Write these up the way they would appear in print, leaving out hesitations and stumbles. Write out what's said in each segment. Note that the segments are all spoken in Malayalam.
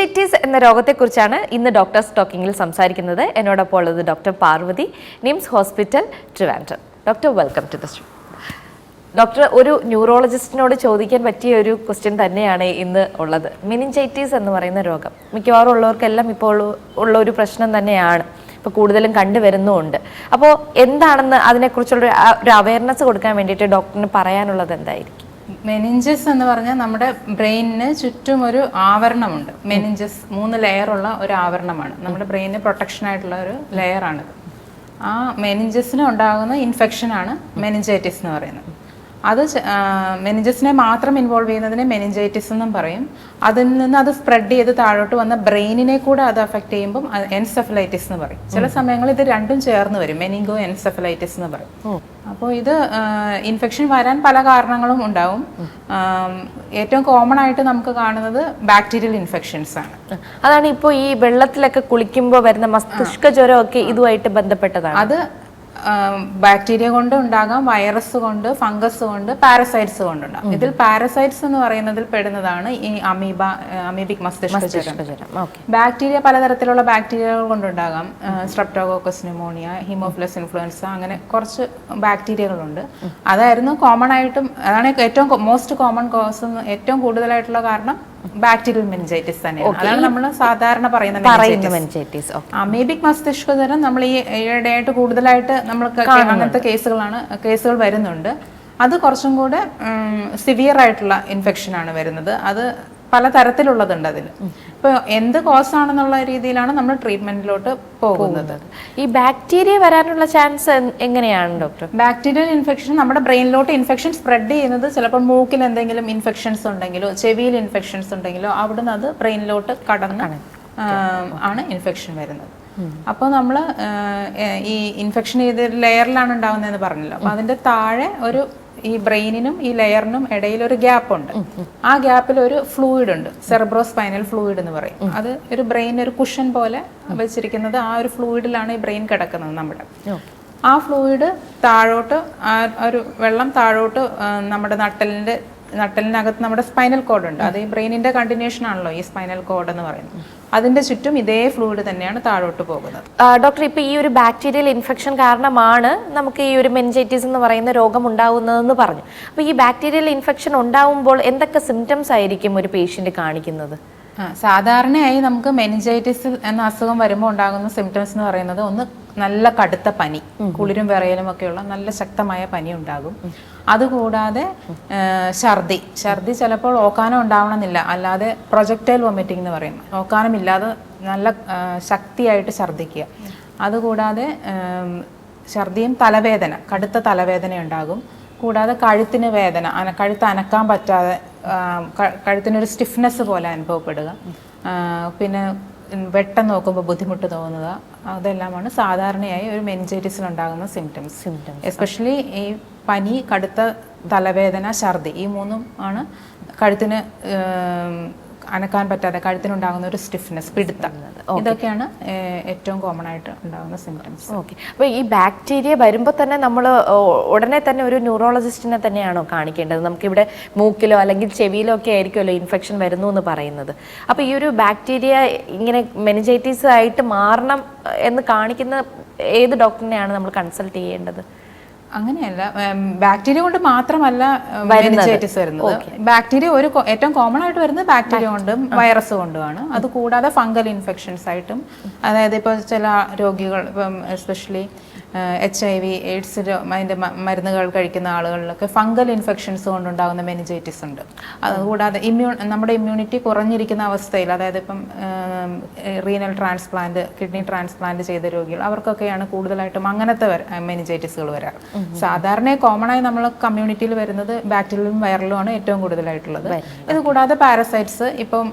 മെനിഞ്ചൈറ്റിസ് എന്ന രോഗത്തെക്കുറിച്ചാണ് ഇന്ന് ഡോക്ടേഴ്സ് ടോക്കിങ്ങിൽ സംസാരിക്കുന്നത്. എന്നോടൊപ്പം ഉള്ളത് doctor Parvathi, NIMS hospital, Trivandrum. Doctor, welcome to the show. Doctor, ഒരു ന്യൂറോളജിസ്റ്റിനോട് ചോദിക്കാൻ പറ്റിയ ഒരു ക്വസ്റ്റ്യൻ തന്നെയാണ് ഇന്ന് ഉള്ളത്. മെനിഞ്ചൈറ്റിസ് എന്ന് പറയുന്ന രോഗം മിക്കവാറും ഉള്ളവർക്കെല്ലാം ഇപ്പോൾ ഉള്ള ഒരു പ്രശ്നം തന്നെയാണ്. ഇപ്പോൾ കൂടുതലും കണ്ടുവരുന്നുമുണ്ട്. അപ്പോൾ എന്താണെന്ന് അതിനെക്കുറിച്ചുള്ള ഒരു അവയർനെസ് കൊടുക്കാൻ വേണ്ടിയിട്ട് ഡോക്ടറിന് പറയാനുള്ളത് എന്തായിരിക്കും? മെനിഞ്ചസ് എന്ന് പറഞ്ഞാൽ നമ്മുടെ ബ്രെയിനിന് ചുറ്റും ഒരു ആവരണമുണ്ട്. മെനിഞ്ചസ് 3 ലെയറുള്ള ഒരു ആവരണമാണ്. നമ്മുടെ ബ്രെയിനിന് പ്രൊട്ടക്ഷൻ ആയിട്ടുള്ള ഒരു ലെയറാണിത്. ആ മെനിഞ്ചസിന് ഉണ്ടാകുന്ന ഇൻഫെക്ഷനാണ് മെനിഞ്ചൈറ്റിസ് എന്ന് പറയുന്നത്. അത് മെനിഞ്ചസിനെ മാത്രം ഇൻവോൾവ് ചെയ്യുന്നതിനെ മെനിഞ്ചൈറ്റിസ് എന്നും പറയും. അതിൽ നിന്ന് അത് സ്പ്രെഡ് ചെയ്ത് താഴോട്ട് വന്ന ബ്രെയിനിനെ കൂടെ അത് അഫക്റ്റ് ചെയ്യുമ്പം എൻസെഫലൈറ്റിസ് എന്ന് പറയും. ചില സമയങ്ങളിൽ ഇത് രണ്ടും ചേർന്ന് വരും, മെനിങ്കോ എൻസെഫലൈറ്റിസ് എന്ന് പറയും. അപ്പോൾ ഇത് ഇൻഫെക്ഷൻ വരാൻ പല കാരണങ്ങളും ഉണ്ടാവും. ഏറ്റവും കോമൺ ആയിട്ട് നമുക്ക് കാണുന്നത് ബാക്ടീരിയൽ ഇൻഫെക്ഷൻസ് ആണ്. അതാണ് ഇപ്പോൾ ഈ വെള്ളത്തിലൊക്കെ കുളിക്കുമ്പോൾ വരുന്ന മസ്തിഷ്ക ജ്വരമൊക്കെ ഇതുമായിട്ട് ബന്ധപ്പെട്ടതാണ്. അത് ബാക്ടീരിയ കൊണ്ട് ഉണ്ടാകാം, വൈറസ് കൊണ്ട്, ഫംഗസ് കൊണ്ട്, പാരസൈറ്റ്സ് കൊണ്ടുണ്ടാകും. ഇതിൽ പാരസൈറ്റ്സ് എന്ന് പറയുന്നതിൽ പെടുന്നതാണ് ഈ അമീബിക് മസ്തിഷ്ക ജ്വരം. ബാക്ടീരിയ പലതരത്തിലുള്ള ബാക്ടീരിയകൾ കൊണ്ടുണ്ടാകാം. സ്ട്രെപ്റ്റോകോക്കസ് ന്യൂമോണിയ, ഹീമോഫിലസ് ഇൻഫ്ലുവൻസ, അങ്ങനെ കുറച്ച് ബാക്ടീരിയകളുണ്ട്. അതായിരുന്നു കോമൺ ആയിട്ടും, അതാണ് ഏറ്റവും മോസ്റ്റ് കോമൺ കോസും ഏറ്റവും കൂടുതലായിട്ടുള്ള കാരണം ബാക്ടീരിയൽ മെനിഞ്ചൈറ്റിസ് തന്നെയാണ്. അതാണ് നമ്മൾ സാധാരണ പറയുന്ന മെനിഞ്ചൈറ്റിസ്. അമീബിക് മസ്തിഷ്ക ജ്വരം നമ്മൾ ഈ ഈയിടെയായിട്ട് കൂടുതലായിട്ട് നമ്മൾക്ക് അങ്ങനത്തെ കേസുകൾ വരുന്നുണ്ട്. അത് കുറച്ചും കൂടെ സിവിയർ ആയിട്ടുള്ള ഇൻഫെക്ഷൻ ആണ് വരുന്നത്. അത് പല തരത്തിലുള്ളതുണ്ട്. അതിൽ ഇപ്പോൾ എന്ത് കോസ് ആണെന്നുള്ള രീതിയിലാണ് നമ്മൾ ട്രീറ്റ്മെന്റിലോട്ട് പോകുന്നത്. ഈ ബാക്ടീരിയ വരാനുള്ള ചാൻസ് എങ്ങനെയാണ് ഡോക്ടർ? ബാക്ടീരിയൽ ഇൻഫെക്ഷൻ നമ്മുടെ ബ്രെയിനിലോട്ട് ഇൻഫെക്ഷൻ സ്പ്രെഡ് ചെയ്യുന്നത് ചിലപ്പോൾ മൂക്കിൽ എന്തെങ്കിലും ഇൻഫെക്ഷൻസ് ഉണ്ടെങ്കിലോ ചെവിയിൽ ഇൻഫെക്ഷൻസ് ഉണ്ടെങ്കിലോ അവിടുന്ന് അത് ബ്രെയിനിലോട്ട് കടന്ന് ആണ് ഇൻഫെക്ഷൻ വരുന്നത്. അപ്പോൾ നമ്മൾ ഈ ഇൻഫെക്ഷൻ ഏത് ലെയറിലാണ് ഉണ്ടാകുന്നതെന്ന് പറഞ്ഞല്ലോ. അപ്പോൾ അതിന്റെ താഴെ ഒരു ഈ ബ്രെയിനിനും ഈ ലെയറിനും ഇടയിൽ ഒരു ഗ്യാപ്പ് ഉണ്ട്. ആ ഗ്യാപ്പിൽ ഒരു ഫ്ലൂയിഡ് ഉണ്ട്, സെറിബ്രോസ്പൈനൽ ഫ്ലൂയിഡ് എന്ന് പറയും. അത് ഒരു ബ്രെയിൻ ഒരു കുഷൻ പോലെ വെച്ചിരിക്കുന്നത്. ആ ഒരു ഫ്ലൂയിഡിലാണ് ഈ ബ്രെയിൻ കിടക്കുന്നത് നമ്മുടെ. ആ ഫ്ലൂയിഡ് താഴോട്ട്, ആ ഒരു വെള്ളം താഴോട്ട് നമ്മുടെ നട്ടലിനകത്ത് നമ്മുടെ സ്പൈനൽ കോഡ് ഉണ്ട്. അത് ഈ ബ്രെയിനിന്റെ കണ്ടിന്യൂഷൻ ആണല്ലോ ഈ സ്പൈനൽ കോഡ് എന്ന് പറയുന്നത്. അതിന്റെ ചുറ്റും ഇതേ ഫ്ലൂയിഡ് തന്നെയാണ് താഴോട്ട് പോകുന്നത്. ഡോക്ടർ, ഇപ്പൊ ഈ ഒരു ബാക്ടീരിയൽ ഇൻഫെക്ഷൻ കാരണമാണ് നമുക്ക് ഈ ഒരു മെനിഞ്ചൈറ്റിസ് എന്ന് പറയുന്ന രോഗം ഉണ്ടാവുന്നതെന്ന് പറഞ്ഞു. അപ്പൊ ഈ ബാക്ടീരിയൽ ഇൻഫെക്ഷൻ ഉണ്ടാവുമ്പോൾ എന്തൊക്കെ സിംറ്റംസ് ആയിരിക്കും ഒരു പേഷ്യന്റ് കാണിക്കുന്നത്? സാധാരണയായി നമുക്ക് മെനിഞ്ചൈറ്റിസ് എന്ന അസുഖം വരുമ്പോൾ ഉണ്ടാകുന്ന സിംറ്റംസ് എന്ന് പറയുന്നത്, ഒന്ന് നല്ല കടുത്ത പനി, കുളിരും വിറയലും ഒക്കെയുള്ള നല്ല ശക്തമായ പനി ഉണ്ടാകും. അതുകൂടാതെ ഛർദി ചിലപ്പോൾ ഓക്കാനം ഉണ്ടാവണമെന്നില്ല, അല്ലാതെ പ്രൊജക്ടൈൽ വൊമിറ്റിംഗ് എന്ന് പറയും. ഓക്കാനമില്ലാതെ നല്ല ശക്തിയായിട്ട് ഛർദിക്കുക. അതുകൂടാതെ ഛർദിയും തലവേദന, കടുത്ത തലവേദന ഉണ്ടാകും. കൂടാതെ കഴുത്തിന് വേദന, കഴുത്ത് അനക്കാൻ പറ്റാതെ കഴുത്തിനൊരു സ്റ്റിഫ്നെസ് പോലെ അനുഭവപ്പെടുക. പിന്നെ വെട്ടം നോക്കുമ്പോൾ ബുദ്ധിമുട്ട് തോന്നുക. അതെല്ലാമാണ് സാധാരണയായി ഒരു മെനിഞ്ചൈറ്റിസിൽ ഉണ്ടാകുന്ന സിംറ്റംസ്. എസ്പെഷ്യലി ഈ പനി, കടുത്ത തലവേദന, ഛർദി, ഈ 3ഉം ആണ് കഴുത്തിന് അനക്കാൻ പറ്റാതെ കഴുത്തിനുണ്ടാകുന്ന ഒരു സ്റ്റിഫ്നെസ്, പിടുത്തം. ഇതൊക്കെയാണ് ഏറ്റവും കോമൺ ആയിട്ട് ഉണ്ടാകുന്ന സിംറ്റംസ്. ഓക്കെ. അപ്പോൾ ഈ ബാക്ടീരിയ വരുമ്പോൾ തന്നെ നമ്മൾ ഉടനെ തന്നെ ഒരു ന്യൂറോളജിസ്റ്റിനെ തന്നെയാണോ കാണിക്കേണ്ടത്? നമുക്കിവിടെ മൂക്കിലോ അല്ലെങ്കിൽ ചെവിയിലോ ഒക്കെ ആയിരിക്കുമല്ലോ ഇൻഫെക്ഷൻ വരുന്നു എന്ന് പറയുന്നത്. അപ്പോൾ ഈ ഒരു ബാക്ടീരിയ ഇങ്ങനെ മെനിഞ്ചൈറ്റിസ് ആയിട്ട് മാറണം എന്ന് കാണിക്കുന്ന ഏത് ഡോക്ടറിനെയാണ് നമ്മൾ കൺസൾട്ട് ചെയ്യേണ്ടത്? അങ്ങനെയല്ല, ബാക്ടീരിയ കൊണ്ട് മാത്രമല്ല മെനിഞ്ചൈറ്റിസ് വരുന്നത്. ബാക്ടീരിയ ഏറ്റവും കോമൺ ആയിട്ട് വരുന്നത് ബാക്ടീരിയ കൊണ്ടും വൈറസ് കൊണ്ടുമാണ്. അതുകൂടാതെ ഫംഗൽ ഇൻഫെക്ഷൻസ് ആയിട്ടും, അതായത് ഇപ്പോൾ ചില രോഗികൾ, ഇപ്പം എസ്പെഷ്യലി HIV, എയ്ഡ്സ് അതിൻ്റെ മരുന്നുകൾ കഴിക്കുന്ന ആളുകളിലൊക്കെ ഫംഗൽ ഇൻഫെക്ഷൻസ് കൊണ്ടുണ്ടാകുന്ന മെനിഞ്ചൈറ്റിസ് ഉണ്ട്. അതുകൂടാതെ നമ്മുടെ ഇമ്മ്യൂണിറ്റി കുറഞ്ഞിരിക്കുന്ന അവസ്ഥയിൽ, അതായത് ഇപ്പം റീനൽ ട്രാൻസ്പ്ലാന്റ്, കിഡ്നി ട്രാൻസ്പ്ലാന്റ് ചെയ്ത രോഗികൾ, അവർക്കൊക്കെയാണ് കൂടുതലായിട്ടും അങ്ങനത്തെ മെനിഞ്ചൈറ്റിസുകൾ വരാറ്. സാധാരണ കോമണായി നമ്മൾ കമ്മ്യൂണിറ്റിയിൽ വരുന്നത് ബാക്ടീരിയലും വൈറലുമാണ് ഏറ്റവും കൂടുതലായിട്ടുള്ളത്. ഇത് കൂടാതെ പാരസൈറ്റ്സ്, ഇപ്പം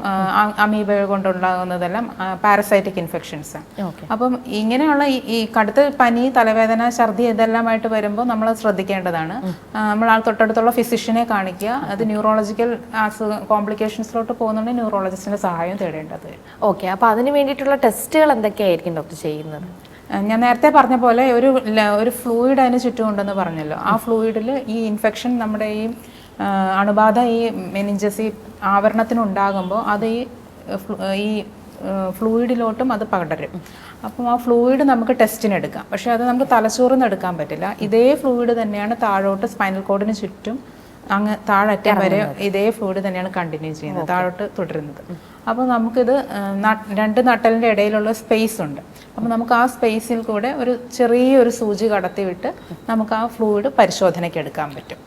അമീബ കൊണ്ടുണ്ടാകുന്നതെല്ലാം പാരസൈറ്റിക് ഇൻഫെക്ഷൻസ് ആണ്. അപ്പം ഇങ്ങനെയുള്ള ഈ കടുത്ത പനി, തലവേദന, ഛർദി ഇതെല്ലാമായിട്ട് വരുമ്പോൾ നമ്മൾ ശ്രദ്ധിക്കേണ്ടതാണ്. നമ്മൾ തൊട്ടടുത്തുള്ള ഫിസിഷ്യനെ കാണിക്കുക. അത് ന്യൂറോളജിക്കൽ കോംപ്ലിക്കേഷൻസിലോട്ട് പോകുന്നുണ്ടെങ്കിൽ ന്യൂറോളജിസ്റ്റിന്റെ സഹായം തേടേണ്ടത്. ഓക്കെ. അപ്പോൾ അതിന് വേണ്ടിയിട്ടുള്ള ടെസ്റ്റുകൾ എന്തൊക്കെയായിരിക്കും ഡോക്ടർ ചെയ്യുന്നത്? ഞാൻ നേരത്തെ പറഞ്ഞ പോലെ ഒരു ഫ്ലൂയിഡ് അതിന് ചുറ്റും ഉണ്ടെന്ന് പറഞ്ഞല്ലോ. ആ ഫ്ലൂയിഡിൽ ഈ ഇൻഫെക്ഷൻ, നമ്മുടെ ഈ അണുബാധ ഈ മെനിഞ്ചസ് ഈ ആവരണത്തിനുണ്ടാകുമ്പോൾ അത് ഈ ഈ ഫ്ലൂയിഡിലോട്ടും അത് പകരും. അപ്പം ആ ഫ്ലൂയിഡ് നമുക്ക് ടെസ്റ്റിന് എടുക്കാം, പക്ഷേ അത് നമുക്ക് തലച്ചോറിൽ നിന്ന് എടുക്കാൻ പറ്റില്ല. ഇതേ ഫ്ലൂയിഡ് തന്നെയാണ് താഴോട്ട് സ്പൈനൽ കോഡിന് ചുറ്റും അങ്ങ് താഴറ്റം വരെ ഇതേ ഫ്ലൂയിഡ് തന്നെയാണ് കണ്ടിന്യൂ ചെയ്യുന്നത്, താഴോട്ട് തുടരുന്നത്. അപ്പോൾ നമുക്കിത് 2 നട്ടലിൻ്റെ ഇടയിലുള്ള സ്പേസ് ഉണ്ട്. അപ്പോൾ നമുക്ക് ആ സ്പേസിൽ കൂടെ ഒരു ചെറിയൊരു സൂചി കടത്തി വിട്ട് നമുക്ക് ആ ഫ്ലൂയിഡ് പരിശോധനയ്ക്ക് എടുക്കാൻ പറ്റും.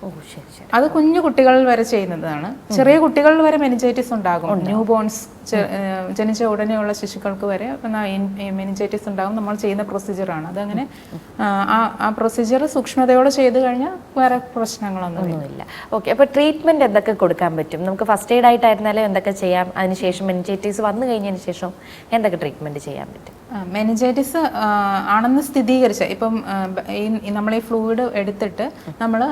അത് കുഞ്ഞു കുട്ടികളിൽ വരെ ചെയ്യുന്നതാണ്. ചെറിയ കുട്ടികളിൽ വരെ മെനിഞ്ചൈറ്റിസ് ഉണ്ടാകും. ന്യൂ ബോൺസ് ജനിച്ച ഉടനെയുള്ള ശിശുക്കൾക്ക് വരെ മെനിഞ്ചൈറ്റിസ് ഉണ്ടാകും. നമ്മൾ ചെയ്യുന്ന പ്രൊസീജിയറാണ് അതങ്ങനെ. ആ പ്രൊസീജിയർ സൂക്ഷ്മതയോടെ ചെയ്ത് കഴിഞ്ഞാൽ വേറെ പ്രശ്നങ്ങളൊന്നുമില്ല. ഓക്കെ, അപ്പോൾ ട്രീറ്റ്മെൻറ്റ് എന്തൊക്കെ കൊടുക്കാൻ പറ്റും? നമുക്ക് ഫസ്റ്റ് എയ്ഡ് ആയിട്ടായിരുന്നാലും എന്തൊക്കെ ചെയ്യാം? അതിനുശേഷം മെനിഞ്ചൈറ്റിസ് വന്നു കഴിഞ്ഞതിന് ശേഷം എന്തൊക്കെ ട്രീറ്റ്മെൻറ്റ് ചെയ്യാൻ പറ്റും? മെനിഞ്ചൈറ്റിസ് ആണെന്ന് സ്ഥിരീകരിച്ച ഇപ്പം നമ്മൾ ഈ ഫ്ലൂയിഡ് എടുത്തിട്ട് നമ്മൾ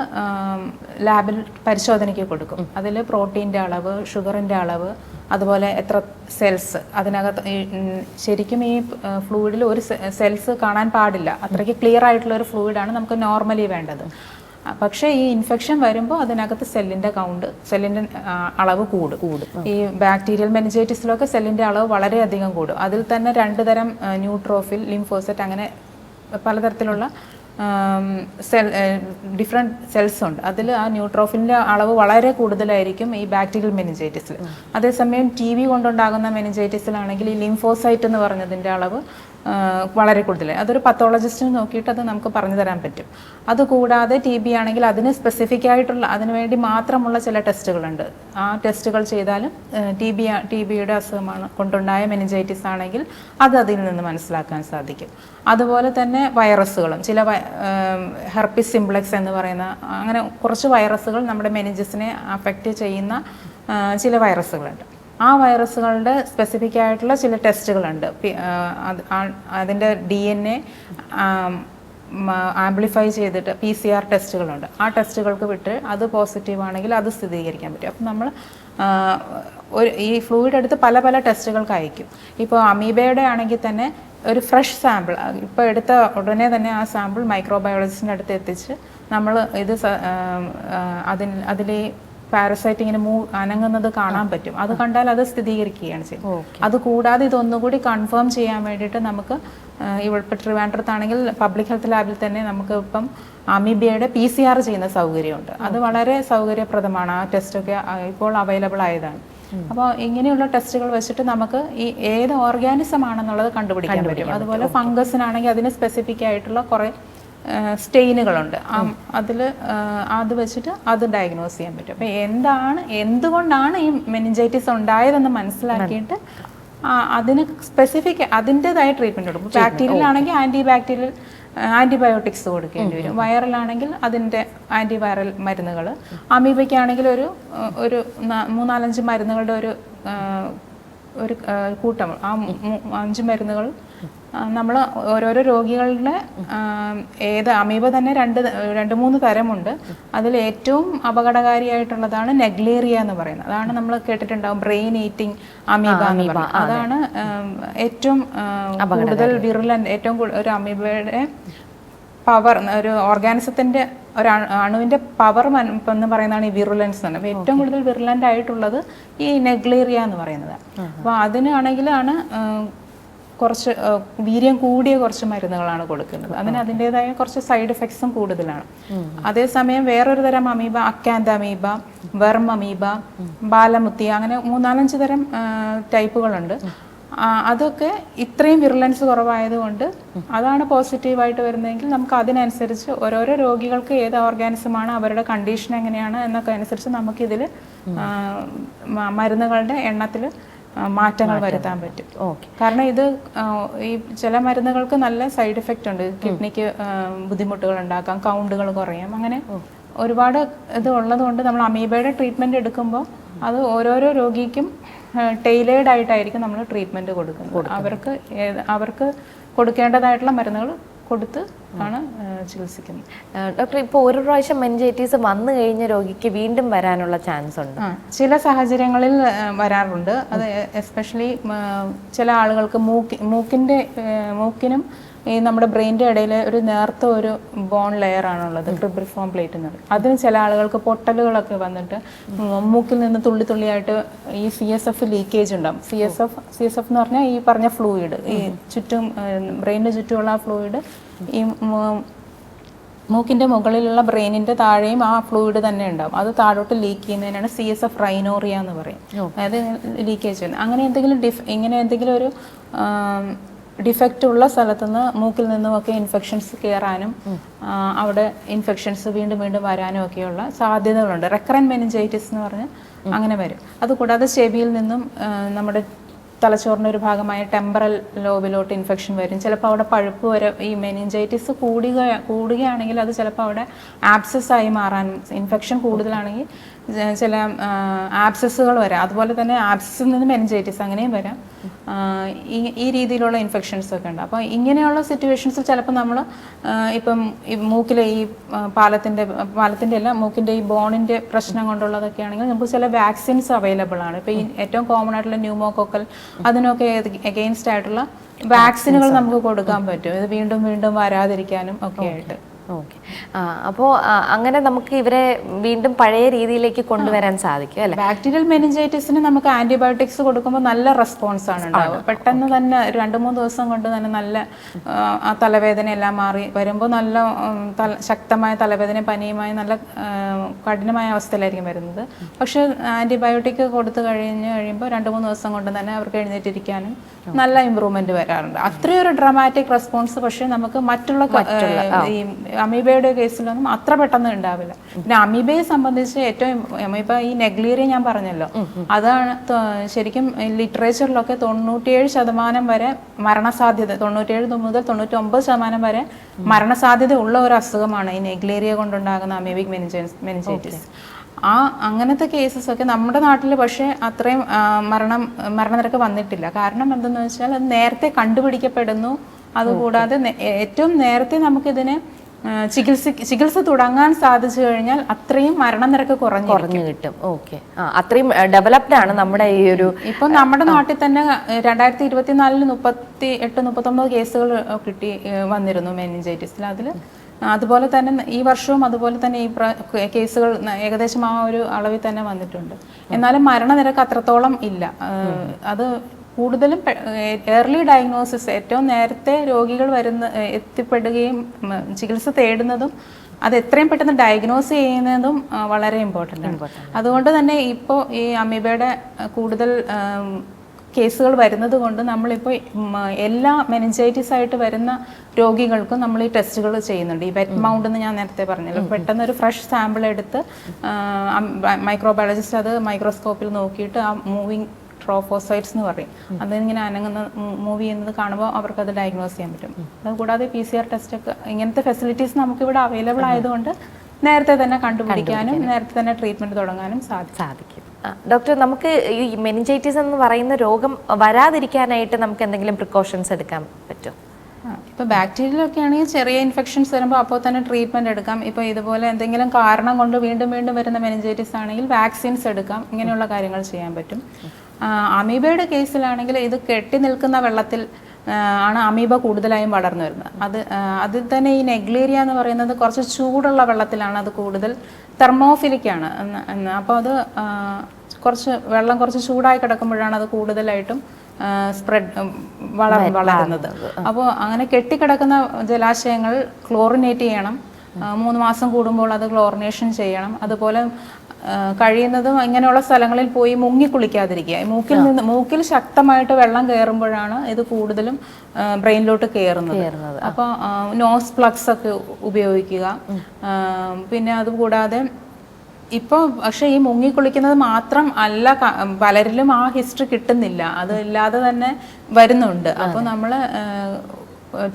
ലാബിൽ പരിശോധനയ്ക്ക് കൊടുക്കും. അതിൽ പ്രോട്ടീൻ്റെ അളവ്, ഷുഗറിൻ്റെ അളവ്, അതുപോലെ എത്ര സെൽസ് അതിനകത്ത്. ശരിക്കും ഈ ഫ്ലൂയിഡിൽ ഒരു സെൽസ് കാണാൻ പാടില്ല, അത്രയ്ക്ക് ക്ലിയർ ആയിട്ടുള്ള ഒരു ഫ്ലൂയിഡാണ് നമുക്ക് നോർമലി വേണ്ടത്. പക്ഷേ ഈ ഇൻഫെക്ഷൻ വരുമ്പോൾ അതിനകത്ത് സെല്ലിൻ്റെ സെല്ലിൻ്റെ അളവ് കൂടും. ഈ ബാക്ടീരിയൽ മെനിഞ്ചൈറ്റിസിലൊക്കെ സെല്ലിൻ്റെ അളവ് വളരെയധികം കൂടും. അതിൽ തന്നെ 2 തരം ന്യൂട്രോഫിൽ, ലിംഫോസൈറ്റ്, അങ്ങനെ പലതരത്തിലുള്ള ഡിഫറെൻറ്റ് സെൽസ് ഉണ്ട്. അതിൽ ആ ന്യൂട്രോഫിലിൻ്റെ അളവ് വളരെ കൂടുതലായിരിക്കും ഈ ബാക്ടീരിയൽ മെനിഞ്ചൈറ്റിസിൽ. അതേസമയം TB കൊണ്ടുണ്ടാകുന്ന മെനിഞ്ചൈറ്റിസിലാണെങ്കിൽ ഈ ലിംഫോസൈറ്റ് എന്ന് പറഞ്ഞതിൻ്റെ അളവ് വളരെ കൂടുതൽ. അതൊരു പത്തോളജിസ്റ്റിന് നോക്കിയിട്ട് അത് നമുക്ക് പറഞ്ഞു തരാൻ പറ്റും. അതുകൂടാതെ TB ആണെങ്കിൽ അതിന് സ്പെസിഫിക് ആയിട്ടുള്ള അതിനുവേണ്ടി മാത്രമുള്ള ചില ടെസ്റ്റുകളുണ്ട്. ആ ടെസ്റ്റുകൾ ചെയ്താലും TBയുടെ അസുഖമാണ് കൊണ്ടുണ്ടായ മെനിഞ്ചൈറ്റിസ് ആണെങ്കിൽ അത് അതിൽ നിന്ന് മനസ്സിലാക്കാൻ സാധിക്കും. അതുപോലെ തന്നെ വൈറസുകളും, ചില ഹെർപ്പിസ് സിംപ്ലെക്സ് എന്ന് പറയുന്ന അങ്ങനെ കുറച്ച് വൈറസുകൾ നമ്മുടെ മെനിഞ്ചസിനെ അഫക്റ്റ് ചെയ്യുന്ന ചില വൈറസുകളുണ്ട്. ആ വൈറസുകളുടെ സ്പെസിഫിക് ആയിട്ടുള്ള ചില ടെസ്റ്റുകളുണ്ട്. അതിൻ്റെ DNA ആംപ്ലിഫൈ ചെയ്തിട്ട് PCR ടെസ്റ്റുകളുണ്ട്. ആ ടെസ്റ്റുകൾക്ക് വിട്ട് അത് പോസിറ്റീവ് ആണെങ്കിൽ അത് സ്ഥിരീകരിക്കാൻ പറ്റും. അപ്പം നമ്മൾ ഈ ഫ്ലൂയിഡ് എടുത്ത് പല പല ടെസ്റ്റുകൾക്ക് അയക്കും. ഇപ്പോൾ അമീബയുടെ ആണെങ്കിൽ തന്നെ ഒരു ഫ്രഷ് സാമ്പിൾ ഇപ്പോൾ എടുത്ത ഉടനെ തന്നെ ആ സാമ്പിൾ മൈക്രോബയോളജിസ്റ്റിൻ്റെ അടുത്ത് എത്തിച്ച് നമ്മൾ ഇത് അതിൽ പാരസൈറ്റ് ഇങ്ങനെ അനങ്ങുന്നത് കാണാൻ പറ്റും. അത് കണ്ടാൽ അത് സ്ഥിരീകരിക്കുകയാണ് ചെയ്യുന്നത്. അതുകൂടാതെ ഇതൊന്നുകൂടി കൺഫേം ചെയ്യാൻ വേണ്ടിയിട്ട് നമുക്ക് ഇപ്പോൾ ട്രിവാൻഡ്രത്താണെങ്കിൽ പബ്ലിക് ഹെൽത്ത് ലാബിൽ തന്നെ നമുക്ക് ഇപ്പം അമീബിയയുടെ PCR ചെയ്യുന്ന സൗകര്യമുണ്ട്. അത് വളരെ സൗകര്യപ്രദമാണ്. ആ ടെസ്റ്റൊക്കെ ഇപ്പോൾ അവൈലബിൾ ആയതാണ്. അപ്പോൾ ഇങ്ങനെയുള്ള ടെസ്റ്റുകൾ വെച്ചിട്ട് നമുക്ക് ഈ ഏത് ഓർഗാനിസം ആണെന്നുള്ളത് കണ്ടുപിടിക്കാൻ പറ്റും. അതുപോലെ ഫംഗസിനാണെങ്കിൽ അതിന് സ്പെസിഫിക് ആയിട്ടുള്ള കുറേ സ്റ്റെയിനുകളുണ്ട്. അതിൽ അത് വെച്ചിട്ട് അത് ഡയഗ്നോസ് ചെയ്യാൻ പറ്റും. അപ്പോൾ എന്തുകൊണ്ടാണ് ഈ മെനിഞ്ചൈറ്റിസ് ഉണ്ടായതെന്ന് മനസ്സിലാക്കിയിട്ട് അതിന് സ്പെസിഫിക് അതിൻ്റെതായ ട്രീറ്റ്മെൻറ്റ് കൊടുക്കും. ബാക്ടീരിയൽ ആണെങ്കിൽ ആൻറ്റിബയോട്ടിക്സ് കൊടുക്കേണ്ടി വരും. വൈറലാണെങ്കിൽ അതിൻ്റെ ആൻറ്റിവൈറൽ മരുന്നുകൾ. അമീബയ്ക്കാണെങ്കിൽ ഒരു 3-4-5 മരുന്നുകളുടെ ഒരു കൂട്ടം. ആ 5 മരുന്നുകൾ നമ്മൾ ഓരോരോ രോഗികളുടെ അമീബ തന്നെ 2-3 തരമുണ്ട്. അതിൽ ഏറ്റവും അപകടകാരിയായിട്ടുള്ളതാണ് നെഗ്ലേറിയ എന്ന് പറയുന്നത്. അതാണ് നമ്മൾ കേട്ടിട്ടുണ്ടാവും, ബ്രെയിൻ ഈറ്റിംഗ് അമീബ എന്ന് പറയുന്നത്. അതാണ് ഏറ്റവും കൂടുതൽ വിറുലൻ്റ്. ഏറ്റവും ഒരു അമീബയുടെ പവർ, ഒരു ഓർഗാനിസത്തിൻ്റെ ഒരു അണുവിൻ്റെ പവർ എന്ന് പറയുന്നതാണ് ഈ വിറുലൻസ് തന്നെ. അപ്പോൾ ഏറ്റവും കൂടുതൽ വിറുലൻ്റ് ആയിട്ടുള്ളത് ഈ നെഗ്ലേറിയ എന്ന് പറയുന്നത്. അപ്പോൾ അതിനാണെങ്കിലാണ് കുറച്ച് വീര്യം കൂടിയ കുറച്ച് മരുന്നുകളാണ് കൊടുക്കുന്നത്. അതിൻ്റെതായ കുറച്ച് സൈഡ് എഫക്ട്സും കൂടുതലാണ്. അതേസമയം വേറൊരു തരം അമീബ, അക്കാന്ത അമീബ, വെർം അമീബ, ബാലമുത്തി, അങ്ങനെ 3-4-5 തരം ടൈപ്പുകളുണ്ട്. അതൊക്കെ ഇത്രയും വിറുലൻസ് കുറവായതുകൊണ്ട് അതാണ് പോസിറ്റീവായിട്ട് വരുന്നതെങ്കിൽ നമുക്ക് അതിനനുസരിച്ച് ഓരോരോ രോഗികൾക്ക് ഏത് ഓർഗാനിസമാണ്, അവരുടെ കണ്ടീഷൻ എങ്ങനെയാണ് എന്നൊക്കെ അനുസരിച്ച് നമുക്കിതിൽ മരുന്നുകളുടെ എണ്ണത്തിൽ മാറ്റങ്ങൾ വരുത്താൻ പറ്റും. കാരണം ഇത് ഈ ചില മരുന്നുകൾക്ക് നല്ല സൈഡ് എഫക്റ്റ് ഉണ്ട്. കിഡ്നിക്ക് ബുദ്ധിമുട്ടുകൾ ഉണ്ടാക്കാം, കൗണ്ടുകൾ കുറയാം, അങ്ങനെ ഒരുപാട് ഇത് ഉള്ളതുകൊണ്ട് നമ്മൾ അമീബയുടെ ട്രീറ്റ്മെൻറ്റ് എടുക്കുമ്പോൾ അത് ഓരോരോ രോഗിക്കും ടൈലേർഡ് ആയിട്ടായിരിക്കും നമ്മൾ ട്രീറ്റ്മെൻറ്റ് കൊടുക്കുന്നത്. അവർക്ക് കൊടുക്കേണ്ടതായിട്ടുള്ള മരുന്നുകൾ കൊടുത്ത് ആണ് ചികിത്സിക്കുന്നത്. ഡോക്ടർ, ഇപ്പോൾ ഒരു പ്രാവശ്യം മെനിഞ്ചൈറ്റിസ് വന്നു കഴിഞ്ഞ രോഗിക്ക് വീണ്ടും വരാനുള്ള ചാൻസ് ഉണ്ട്? ചില സാഹചര്യങ്ങളിൽ വരാറുണ്ട്. അത് എസ്പെഷ്യലി ചില ആളുകൾക്ക് മൂക്കിനും ഈ നമ്മുടെ ബ്രെയിൻ്റെ ഇടയിൽ ഒരു നേർത്ത ഒരു ബോൺ ലെയർ ആണുള്ളത്, ക്രിബ്രിഫോം പ്ലേറ്റ് എന്ന് പറയും. അതിന് ചില ആളുകൾക്ക് പൊട്ടലുകളൊക്കെ വന്നിട്ട് മൂക്കിൽ നിന്ന് തുള്ളി തുള്ളിയായിട്ട് ഈ CSF ലീക്കേജ് ഉണ്ടാകും. CSF എന്ന് പറഞ്ഞാൽ ഈ പറഞ്ഞ ഫ്ലൂയിഡ്, ഈ ചുറ്റും ബ്രെയിനിന് ചുറ്റുമുള്ള ആ ഫ്ലൂയിഡ് ഈ മൂക്കിൻ്റെ മുകളിലുള്ള ബ്രെയിനിൻ്റെ താഴെയും ആ ഫ്ലൂയിഡ് തന്നെ ഉണ്ടാവും. അത് താഴോട്ട് ലീക്ക് ചെയ്യുന്നതിനാണ് CSF റൈനോറിയ എന്ന് പറയും. അതായത് ലീക്കേജ് ചെയ്യുന്നത്. അങ്ങനെ എന്തെങ്കിലും ഇങ്ങനെ എന്തെങ്കിലും ഒരു ഡിഫക്റ്റ് ഉള്ള സ്ഥലത്തുനിന്ന് മൂക്കിൽ നിന്നുമൊക്കെ ഇൻഫെക്ഷൻസ് കയറാനും അവിടെ ഇൻഫെക്ഷൻസ് വീണ്ടും വീണ്ടും വരാനും ഒക്കെയുള്ള സാധ്യതകളുണ്ട്. റെക്കറൻറ്റ് മെനിഞ്ചൈറ്റിസ് എന്ന് പറഞ്ഞ് അങ്ങനെ വരും. അതുകൂടാതെ ചെവിയിൽ നിന്നും നമ്മുടെ തലച്ചോറിൻ്റെ ഒരു ഭാഗമായ ടെമ്പറൽ ലോബിലോട്ട് ഇൻഫെക്ഷൻ വരും. ചിലപ്പോൾ അവിടെ പഴുപ്പ് വരെ, ഈ മെനിഞ്ചൈറ്റിസ് കൂടുകയാണെങ്കിൽ അത് ചിലപ്പോൾ അവിടെ ആബ്സസ് ആയി മാറാനും, ഇൻഫെക്ഷൻ കൂടുതലാണെങ്കിൽ ചില ആബ്സസുകൾ വരാം. അതുപോലെ തന്നെ ആബ്സസിൽ നിന്ന് മെനിഞ്ചൈറ്റിസ് അങ്ങനെയും വരാം. ഈ രീതിയിലുള്ള ഇൻഫെക്ഷൻസ് ഒക്കെ ഉണ്ട്. അപ്പോൾ ഇങ്ങനെയുള്ള സിറ്റുവേഷൻസിൽ ചിലപ്പോൾ നമ്മൾ ഇപ്പം ഈ മൂക്കിലെ ഈ പാലത്തിൻ്റെ അല്ല, മൂക്കിൻ്റെ ഈ ബോണിൻ്റെ പ്രശ്നം കൊണ്ടുള്ളതൊക്കെ ആണെങ്കിൽ നമുക്ക് ചില വാക്സിൻസ് അവൈലബിൾ ആണ്. ഇപ്പോൾ ഈ ഏറ്റവും കോമൺ ആയിട്ടുള്ള ന്യൂമോകോക്കൽ അതിനൊക്കെ എഗെയിൻസ്റ്റ് ആയിട്ടുള്ള വാക്സിനുകൾ നമുക്ക് കൊടുക്കാൻ പറ്റും, ഇത് വീണ്ടും വീണ്ടും വരാതിരിക്കാനും ഒക്കെ ആയിട്ട്. ഓക്കെ. അപ്പോൾ അങ്ങനെ നമുക്ക് ഇവരെ വീണ്ടും പഴയ രീതിയിലേക്ക് കൊണ്ടുവരാൻ സാധിക്കും അല്ലേ? ബാക്ടീരിയൽ മെനിഞ്ചൈറ്റിസിന് നമുക്ക് ആന്റിബയോട്ടിക്സ് കൊടുക്കുമ്പോൾ നല്ല റെസ്പോൺസ് ആണ് ഉണ്ടാവുക. പെട്ടെന്ന് തന്നെ 2-3 ദിവസം കൊണ്ട് തന്നെ നല്ല ആ തലവേദന എല്ലാം മാറി വരുമ്പോൾ നല്ല ശക്തമായ തലവേദന, പനിയുമായി നല്ല കഠിനമായ അവസ്ഥയിലായിരിക്കും വരുന്നത്. പക്ഷെ ആന്റിബയോട്ടിക് കൊടുത്തു കഴിയുമ്പോൾ 2-3 ദിവസം കൊണ്ട് തന്നെ അവർക്ക് എഴുന്നേറ്റിരിക്കാനും നല്ല ഇമ്പ്രൂവ്മെന്റ് വരാറുണ്ട്. അത്രയൊരു ഡ്രമാറ്റിക് റെസ്പോൺസ് പക്ഷെ നമുക്ക് മറ്റുള്ള ഈ അമീബയുടെ കേസിലൊന്നും അത്ര പെട്ടെന്ന് ഉണ്ടാവില്ല. പിന്നെ അമീബയെ സംബന്ധിച്ച് ഏറ്റവും അമീബ ഈ നെഗ്ലീറിയ ഞാൻ പറഞ്ഞല്ലോ, അതാണ് ശരിക്കും ലിറ്ററേച്ചറിലൊക്കെ 97% വരെ മരണസാധ്യത, 97 മുതൽ 99% വരെ മരണസാധ്യത ഉള്ള ഒരു അസുഖമാണ് ഈ നെഗ്ലേറിയ കൊണ്ടുണ്ടാകുന്ന അമീബിക് മെനിഞ്ചൈറ്റിസ്. അങ്ങനത്തെ കേസസ് ഒക്കെ നമ്മുടെ നാട്ടിൽ പക്ഷേ അത്രയും മരണനിരക്ക് വന്നിട്ടില്ല. കാരണം എന്തെന്ന് വെച്ചാൽ അത് നേരത്തെ കണ്ടുപിടിക്കപ്പെടുന്നു. അതുകൂടാതെ ഏറ്റവും നേരത്തെ നമുക്കിതിനെ ചികിത്സ തുടങ്ങാൻ സാധിച്ചു കഴിഞ്ഞാൽ അത്രയും മരണനിരക്ക് കുറഞ്ഞു കിട്ടും. ഓക്കെ, അത്രയും ഡെവലപ്ഡ് ആണ് നമ്മുടെ ഈ ഒരു. ഇപ്പൊ നമ്മുടെ നാട്ടിൽ തന്നെ 2024 38-39 കേസുകൾ വന്നിരുന്നു മെനിഞ്ചൈറ്റിസിൽ. അതുപോലെ തന്നെ ഈ വർഷവും അതുപോലെ തന്നെ ഈ കേസുകൾ ഏകദേശം ആ ഒരു അളവിൽ തന്നെ വന്നിട്ടുണ്ട്. എന്നാലും മരണനിരക്ക് അത്രത്തോളം ഇല്ല. അത് കൂടുതലും ഏർലി ഡയഗ്നോസിസ്, ഏറ്റവും നേരത്തെ രോഗികൾ എത്തിപ്പെടുകയും ചികിത്സ തേടുന്നതും അത് എത്രയും പെട്ടെന്ന് ഡയഗ്നോസ് ചെയ്യുന്നതും വളരെ ഇമ്പോർട്ടൻ്റ് ആണ്. അതുകൊണ്ട് തന്നെ ഇപ്പോൾ ഈ അമീബയുടെ കൂടുതൽ കേസുകൾ വരുന്നത് കൊണ്ട് നമ്മളിപ്പോൾ എല്ലാ മെനിഞ്ചൈറ്റിസ് ആയിട്ട് വരുന്ന രോഗികൾക്കും നമ്മൾ ഈ ടെസ്റ്റുകൾ ചെയ്യുന്നുണ്ട്. ഈ വെറ്റ് മൗണ്ട് എന്ന് ഞാൻ നേരത്തെ പറഞ്ഞല്ലോ, പെട്ടെന്ന് ഒരു ഫ്രഷ് സാമ്പിൾ എടുത്ത് മൈക്രോബയോളജിസ്റ്റ് അത് മൈക്രോസ്കോപ്പിൽ നോക്കിയിട്ട് ആ മൂവിങ് ട്രോഫോസൈറ്റ്സ് എന്ന് പറയും, അതിങ്ങനെ അനങ്ങുന്ന മൂവ് ചെയ്യുന്നത് കാണുമ്പോൾ അവർക്കത് ഡയഗ്നോസ് ചെയ്യാൻ പറ്റും. അതുകൂടാതെ PCR ടെസ്റ്റൊക്കെ ഇങ്ങനത്തെ ഫെസിലിറ്റീസ് നമുക്കിവിടെ അവൈലബിൾ ആയതുകൊണ്ട് നേരത്തെ തന്നെ കണ്ടുപിടിക്കാനും നേരത്തെ തന്നെ ട്രീറ്റ്മെൻറ്റ് തുടങ്ങാനും സാധിക്കും. ഡോക്ടർ, നമുക്ക് ഈ മെനിഞ്ചൈറ്റിസ് എന്ന് പറയുന്ന രോഗം വരാതിരിക്കാനായിട്ട് നമുക്ക് എന്തെങ്കിലും പ്രിക്കോഷൻസ് എടുക്കാൻ പറ്റുമോ? ഇപ്പോൾ ബാക്ടീരിയലൊക്കെ ആണെങ്കിൽ ചെറിയ ഇൻഫെക്ഷൻസ് വരുമ്പോൾ അപ്പോൾ തന്നെ ട്രീറ്റ്മെൻറ്റ് എടുക്കാം. ഇപ്പോൾ ഇതുപോലെ എന്തെങ്കിലും കാരണം കൊണ്ട് വീണ്ടും വീണ്ടും വരുന്ന മെനിഞ്ചൈറ്റിസ് ആണെങ്കിൽ വാക്സിൻസ് എടുക്കാം. ഇങ്ങനെയുള്ള കാര്യങ്ങൾ ചെയ്യാൻ പറ്റും. അമീബയുടെ കേസിലാണെങ്കിൽ ഇത് കെട്ടി നിൽക്കുന്ന വെള്ളത്തിൽ ആണ് അമീബ കൂടുതലായും വളർന്നു വരുന്നത്. അതിൽ തന്നെ ഈ നെഗ്ലേറിയ എന്ന് പറയുന്നത് കുറച്ച് ചൂടുള്ള വെള്ളത്തിലാണ് അത് കൂടുതൽ തെർമോഫിലിക്കാണ്. അപ്പോൾ അത് വെള്ളം കുറച്ച് ചൂടായി കിടക്കുമ്പോഴാണ് അത് കൂടുതലായിട്ടും വളരുന്നത്. അപ്പോൾ അങ്ങനെ കെട്ടിക്കിടക്കുന്ന ജലാശയങ്ങൾ ക്ലോറിനേറ്റ് ചെയ്യണം. 3 മാസം കൂടുമ്പോൾ അത് ക്ലോറിനേഷൻ ചെയ്യണം. അതുപോലെ കഴിയുന്നതും ഇങ്ങനെയുള്ള സ്ഥലങ്ങളിൽ പോയി മുങ്ങി കുളിക്കാതിരിക്കുക. മൂക്കിൽ ശക്തമായിട്ട് വെള്ളം കയറുമ്പോഴാണ് ഇത് കൂടുതലും ബ്രെയിനിലോട്ട് കയറുന്നത്. അപ്പോൾ നോസ് പ്ലഗ്സ് ഒക്കെ ഉപയോഗിക്കുക. പിന്നെ അതുകൂടാതെ ഇപ്പോൾ പക്ഷേ ഈ മുങ്ങിക്കുളിക്കുന്നത് മാത്രം അല്ല, പലരിലും ആ ഹിസ്റ്ററി കിട്ടുന്നില്ല, അത് ഇല്ലാതെ തന്നെ വരുന്നുണ്ട്. അപ്പോൾ നമ്മൾ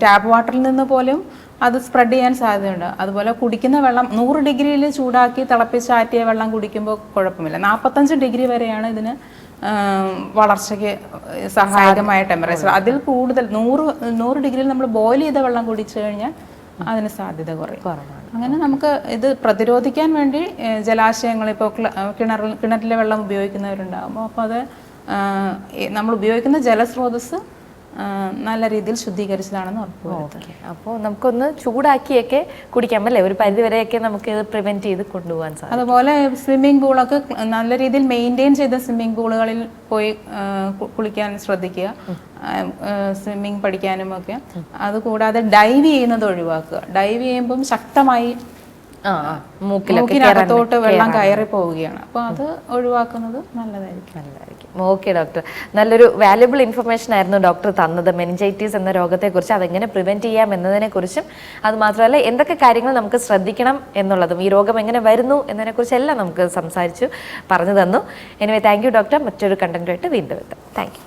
ടാപ്പ് വാട്ടറിൽ നിന്ന് പോലും അത് സ്പ്രെഡ് ചെയ്യാൻ സാധ്യതയുണ്ട്. അതുപോലെ കുടിക്കുന്ന വെള്ളം 100 ഡിഗ്രിയിൽ ചൂടാക്കി തിളപ്പിച്ചാറ്റിയ വെള്ളം കുടിക്കുമ്പോൾ കുഴപ്പമില്ല. 45 ഡിഗ്രി വരെയാണ് ഇതിന് വളർച്ചയ്ക്ക് സഹായകമായ ടെമ്പറേച്ചർ. അതിൽ കൂടുതൽ 100 ഡിഗ്രിയിൽ നമ്മൾ ബോയിൽ ചെയ്ത വെള്ളം കുടിച്ചു കഴിഞ്ഞാൽ അതിന് സാധ്യത കുറവാണ്. അങ്ങനെ നമുക്ക് ഇത് പ്രതിരോധിക്കാൻ വേണ്ടി ജലാശയങ്ങൾ, ഇപ്പോൾ കിണറ്റിലെ വെള്ളം ഉപയോഗിക്കുന്നവരുണ്ടാകുമ്പോൾ അപ്പോൾ അത് നമ്മൾ ഉപയോഗിക്കുന്ന ജലസ്രോതസ് നല്ല രീതിയിൽ ശുദ്ധീകരിച്ചതാണെന്ന് ഉറപ്പുവരുത്തുക. അപ്പോൾ നമുക്കൊന്ന് ചൂടാക്കിയൊക്കെ കുടിക്കാം അല്ലേ, ഒരു പരിധിവരെയൊക്കെ നമുക്ക് ഇത് പ്രിവെന്റ് ചെയ്ത് കൊണ്ടുപോകാൻ സാധിക്കും. അതുപോലെ സ്വിമ്മിംഗ് പൂളൊക്കെ നല്ല രീതിയിൽ മെയിൻറ്റെയിൻ ചെയ്ത സ്വിമ്മിംഗ് പൂളുകളിൽ പോയി കുളിക്കാൻ ശ്രദ്ധിക്കുക, സ്വിമ്മിംഗ് പഠിക്കാനും ഒക്കെ. അതുകൂടാതെ ഡൈവ് ചെയ്യുന്നത് ഒഴിവാക്കുക. ഡൈവ് ചെയ്യുമ്പം ശക്തമായി മൂക്കിനകത്തോട്ട് വെള്ളം കയറി പോവുകയാണ്. അപ്പോൾ അത് ഒഴിവാക്കുന്നത് നല്ലതായിരിക്കും. ഓക്കെ ഡോക്ടർ, നല്ലൊരു വാല്യുബിൾ ഇൻഫർമേഷൻ ആയിരുന്നു ഡോക്ടർ തന്നത്. മെനിഞ്ചൈറ്റിസ് എന്ന രോഗത്തെക്കുറിച്ച്, അതെങ്ങനെ പ്രിവെന്റ് ചെയ്യാം എന്നതിനെക്കുറിച്ചും, അത് മാത്രമല്ല എന്തൊക്കെ കാര്യങ്ങൾ നമുക്ക് ശ്രദ്ധിക്കണം എന്നുള്ളതും, ഈ രോഗം എങ്ങനെ വരുന്നു എന്നതിനെക്കുറിച്ചെല്ലാം നമുക്ക് സംസാരിച്ചു പറഞ്ഞു തന്നു. Anyway thank you doctor. മറ്റൊരു കണ്ടന്റുമായിട്ട് വീണ്ടും എത്താം. Thank you.